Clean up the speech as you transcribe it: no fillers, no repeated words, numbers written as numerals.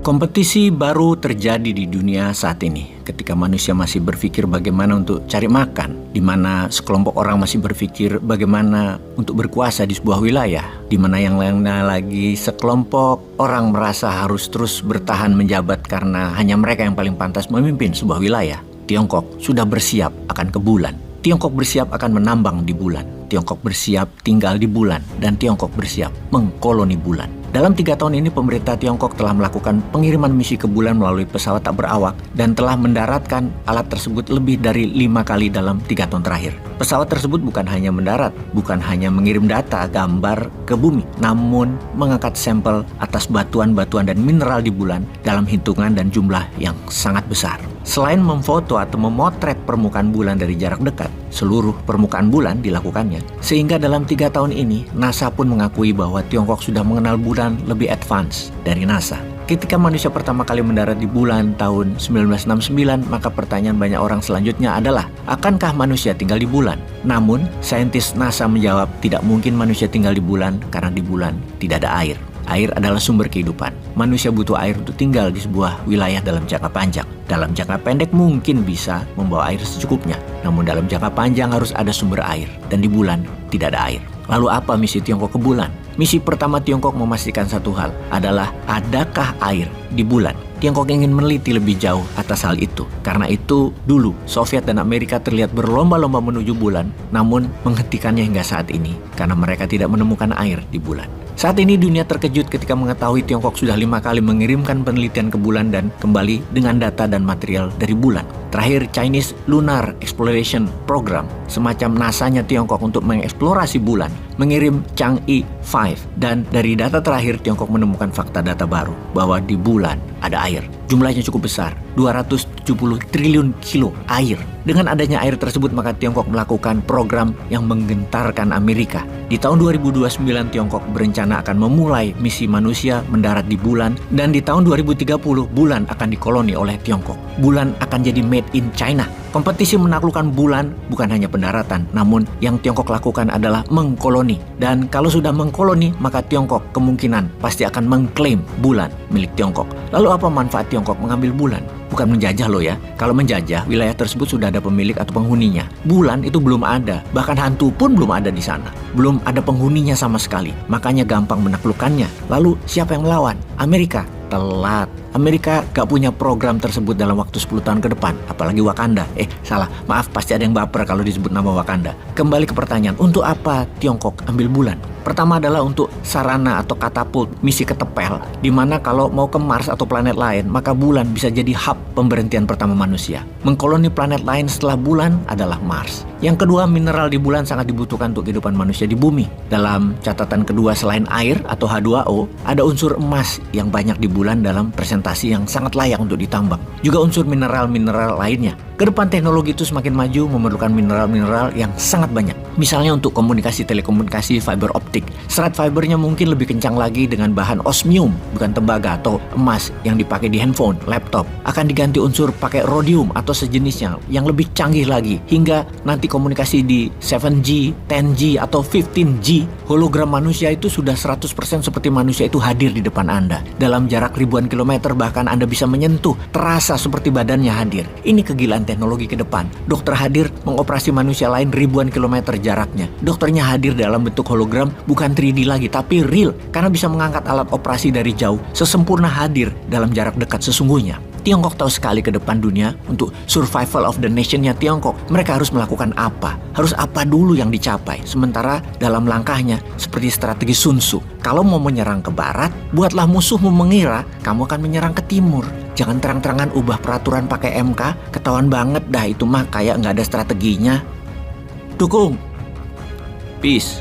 Kompetisi baru terjadi di dunia saat ini ketika manusia masih berpikir bagaimana untuk cari makan, di mana sekelompok orang masih berpikir bagaimana untuk berkuasa di sebuah wilayah, di mana yang lainnya lagi sekelompok orang merasa harus terus bertahan menjabat karena hanya mereka yang paling pantas memimpin sebuah wilayah. Tiongkok sudah bersiap akan ke bulan. Tiongkok bersiap akan menambang di bulan. Tiongkok bersiap tinggal di bulan. Dan Tiongkok bersiap mengkoloni bulan. Dalam 3 tahun ini pemerintah Tiongkok telah melakukan pengiriman misi ke bulan melalui pesawat tak berawak dan telah mendaratkan alat tersebut lebih dari 5 kali dalam 3 tahun terakhir. Pesawat tersebut bukan hanya mendarat, bukan hanya mengirim data gambar ke bumi, namun mengangkat sampel atas batuan-batuan dan mineral di bulan dalam hitungan dan jumlah yang sangat besar. Selain memfoto atau memotret permukaan bulan dari jarak dekat, seluruh permukaan bulan dilakukannya. Sehingga dalam 3 tahun ini, NASA pun mengakui bahwa Tiongkok sudah mengenal bulan lebih advance dari NASA. Ketika manusia pertama kali mendarat di bulan tahun 1969, maka pertanyaan banyak orang selanjutnya adalah, akankah manusia tinggal di bulan? Namun, saintis NASA menjawab tidak mungkin manusia tinggal di bulan karena di bulan tidak ada air. Air adalah sumber kehidupan. Manusia butuh air untuk tinggal di sebuah wilayah dalam jangka panjang. Dalam jangka pendek mungkin bisa membawa air secukupnya. Namun dalam jangka panjang harus ada sumber air. Dan di bulan tidak ada air. Lalu apa misi Tiongkok ke bulan? Misi pertama Tiongkok memastikan satu hal adalah adakah air di bulan? Tiongkok ingin meneliti lebih jauh atas hal itu. Karena itu dulu Soviet dan Amerika terlihat berlomba-lomba menuju bulan, namun menghentikannya hingga saat ini karena mereka tidak menemukan air di bulan. Saat ini dunia terkejut ketika mengetahui Tiongkok sudah 5 kali mengirimkan penelitian ke bulan dan kembali dengan data dan material dari bulan. Terakhir, Chinese Lunar Exploration Program, semacam NASA-nya Tiongkok untuk mengeksplorasi bulan, mengirim Chang'e 5. Dan dari data terakhir, Tiongkok menemukan fakta data baru bahwa di bulan ada air. Jumlahnya cukup besar, 270 triliun kilo air. Dengan adanya air tersebut, maka Tiongkok melakukan program yang menggentarkan Amerika. Di tahun 2029, Tiongkok berencana akan memulai misi manusia mendarat di bulan, dan di tahun 2030, bulan akan dikoloni oleh Tiongkok. Bulan akan jadi made in China. Kompetisi menaklukkan bulan bukan hanya pendaratan, namun yang Tiongkok lakukan adalah mengkoloni. Dan kalau sudah mengkoloni, maka Tiongkok kemungkinan pasti akan mengklaim bulan milik Tiongkok. Lalu apa manfaat Tiongkok mengambil bulan? Bukan menjajah loh ya. Kalau menjajah, wilayah tersebut sudah ada pemilik atau penghuninya. Bulan itu belum ada, bahkan hantu pun belum ada di sana. Belum ada penghuninya sama sekali, makanya gampang menaklukkannya. Lalu siapa yang melawan? Amerika. Telat. Amerika gak punya program tersebut dalam waktu 10 tahun ke depan. Apalagi Wakanda. Salah. Maaf, pasti ada yang baper kalau disebut nama Wakanda. Kembali ke pertanyaan, untuk apa Tiongkok ambil bulan? Pertama adalah untuk sarana atau katapult misi ketepel, di mana kalau mau ke Mars atau planet lain, maka bulan bisa jadi hub pemberhentian pertama manusia. Mengkoloni planet lain setelah bulan adalah Mars. Yang kedua, mineral di bulan sangat dibutuhkan untuk kehidupan manusia di bumi. Dalam catatan kedua, selain air atau H2O, ada unsur emas yang banyak di bulan dalam presentasi yang sangat layak untuk ditambang. Juga unsur mineral-mineral lainnya. Kedepan teknologi itu semakin maju, memerlukan mineral-mineral yang sangat banyak. Misalnya untuk komunikasi telekomunikasi fiber optik. Serat fibernya mungkin lebih kencang lagi dengan bahan osmium, bukan tembaga atau emas yang dipakai di handphone, laptop. Akan diganti unsur pakai rhodium atau sejenisnya yang lebih canggih lagi. Hingga nanti komunikasi di 7G, 10G atau 15G, hologram manusia itu sudah 100% seperti manusia itu hadir di depan Anda. Dalam jarak ribuan kilometer bahkan Anda bisa menyentuh, terasa seperti badannya hadir. Ini kegilaan teknologi ke depan. Dokter hadir mengoperasi manusia lain ribuan kilometer jaraknya. Dokternya hadir dalam bentuk hologram, bukan 3D lagi, tapi real. Karena bisa mengangkat alat operasi dari jauh, sesempurna hadir dalam jarak dekat sesungguhnya. Tiongkok tahu sekali ke depan dunia untuk survival of the nation-nya Tiongkok. Mereka harus melakukan apa? Harus apa dulu yang dicapai? Sementara dalam langkahnya seperti strategi Sun Tzu. Kalau mau menyerang ke barat, buatlah musuhmu mengira kamu akan menyerang ke timur. Jangan terang-terangan ubah peraturan pakai MK. Ketahuan banget dah itu mah kayak nggak ada strateginya. Dukung. Peace.